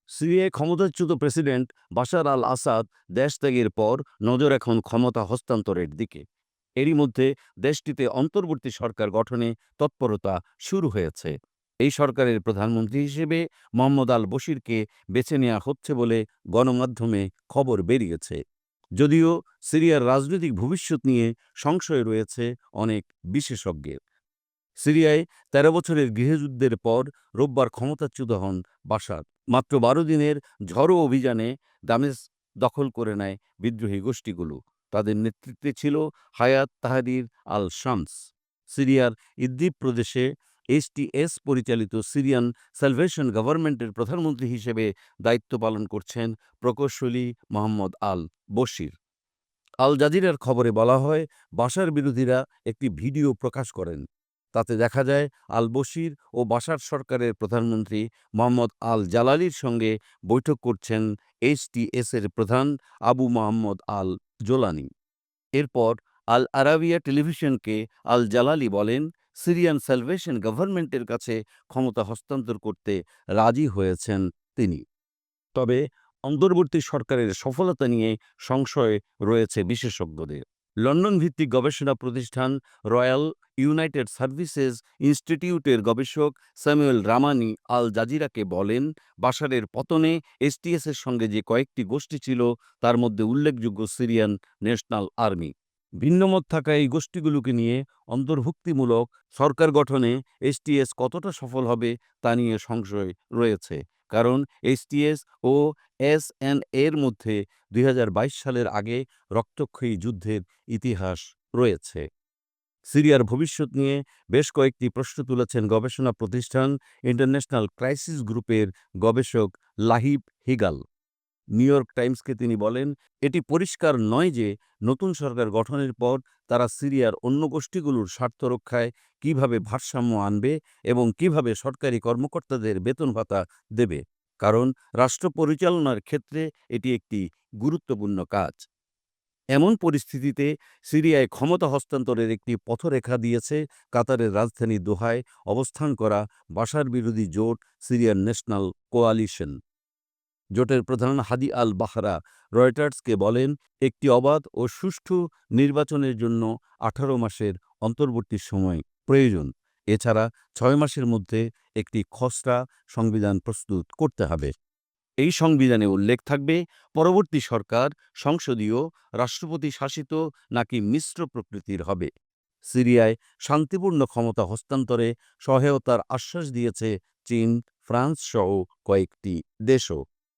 সিরিয়ায় ক্ষমতাচ্যুত president Bashar আল আসাদ দেশ ত্যাগের পর নজর এখন ক্ষমতা হস্তান্তরের দিকে। এরই মধ্যে দেশটিতে অন্তর্বর্তী সরকার গঠনে তৎপরতা শুরু হয়েছে। এই সরকারের প্রধানমন্ত্রী হিসেবে মোহাম্মদ আল বশিরকে বেছে নেওয়া হচ্ছে বলে গণমাধ্যমে খবর বেরিয়েছে। যদিও সিরিয়ার রাজনৈতিক ভবিষ্যৎ নিয়ে সংশয় রয়েছে অনেক বিশেষজ্ঞের। সিরিয়ায় ১৩ বছরের গৃহযুদ্ধের পর রোববার ক্ষমতাচ্যুত হন বাশার। মাত্র ১২ দিনের ঝড়ো অভিযানে দামেস্ক দখল করে নেয় বিদ্রোহী গোষ্ঠীগুলো। তাদের নেতৃত্বে ছিল হায়াত তাহরির আল শামস। সিরিয়ার ইদলিব প্রদেশে এইচটিএস পরিচালিত সিরিয়ান স্যালভেশন গভর্নমেন্টের প্রধানমন্ত্রী হিসেবে দায়িত্ব পালন করছেন প্রকৌশলী মোহাম্মদ আল বশির। আল জাজিরার খবরে বলা হয়, বাশার বিরোধীরা একটি ভিডিও প্রকাশ করেন। তাতে দেখা যায় আল বশির ও বাশার সরকারের প্রধানমন্ত্রী মোহাম্মদ আল জালালির সঙ্গে বৈঠক করছেন এইচটিএস-এর প্রধান আবু মোহাম্মদ আল জোলানি। এরপর আল আরাবিয়া টেলিভিশনকে আল জালালি বলেন, সিরিয়ান স্যালভেশন গভর্নমেন্টের কাছে ক্ষমতা হস্তান্তর করতে রাজি হয়েছেন তিনি। তবে অন্তর্বর্তী সরকারের সফলতা নিয়ে সংশয় রয়েছে বিশেষজ্ঞদের। লন্ডন ভিত্তিক গবেষণা প্রতিষ্ঠান রয়্যাল ইউনাইটেড সার্ভিসেস ইনস্টিটিউটের গবেষক স্যামুয়েল রামানি আল জাজিরাকে বলেন, বাশারের পতনে এইচটিএস-এর সঙ্গে যে কয়েকটি গোষ্ঠী ছিল তার মধ্যে উল্লেখযোগ্য সিরিয়ান ন্যাশনাল আর্মি। ভিন্নমত থাকা এই গোষ্ঠীগুলোকে নিয়ে অন্তর্ভুক্তিমূলক সরকার গঠনে এইচটিএস কতটা সফল হবে তা নিয়ে সংশয় রয়েছে। কারণ এইচটিএস ও এসএনএর মধ্যে ২০২২ সালের আগে রক্তক্ষয়ী যুদ্ধের ইতিহাস রয়েছে। সিরিয়ার ভবিষ্যৎ নিয়ে বেশ কয়েকটি প্রশ্ন তুলেছেন গবেষণা প্রতিষ্ঠান ইন্টারন্যাশনাল ক্রাইসিস গ্রুপের গবেষক লাহিব হিগাল। নিউ ইয়র্ক টাইমসকে তিনি বলেন, এটি পরিষ্কার নয় যে নতুন সরকার গঠনের পর তারা সিরিয়ার অন্য গোষ্ঠীগুলোর স্বার্থ রক্ষায় কীভাবে ভারসাম্য আনবে এবং কীভাবে সরকারি কর্মকর্তাদের বেতন ভাতা দেবে, কারণ রাষ্ট্র পরিচালনার ক্ষেত্রে এটি একটি গুরুত্বপূর্ণ কাজ। এমন পরিস্থিতিতে সিরিয়ায় ক্ষমতা হস্তান্তরের একটি পথরেখা দিয়েছে কাতারের রাজধানী দোহায় অবস্থান করা বাশার বিরোধী জোট সিরিয়ান ন্যাশনাল কোয়ালিশন। জোটের প্রধান হাদি আল বাহরা রয়টার্সকে বলেন, একটি অবাধ ও সুষ্ঠু নির্বাচনের জন্য ১৮ মাসের অন্তর্বর্তী সময় প্রয়োজন। এছাড়া ৬ মাসের মধ্যে একটি খসড়া সংবিধান প্রস্তুত করতে হবে। এই সংবিধানে উল্লেখ থাকবে পরবর্তী সরকার সংসদীয়, রাষ্ট্রপতি শাসিত নাকি মিশ্র প্রকৃতির হবে। সিরিয়ায় শান্তিপূর্ণ ক্ষমতা হস্তান্তরে সহায়তার আশ্বাস দিয়েছে চীন, ফ্রান্স সহ কয়েকটি দেশও।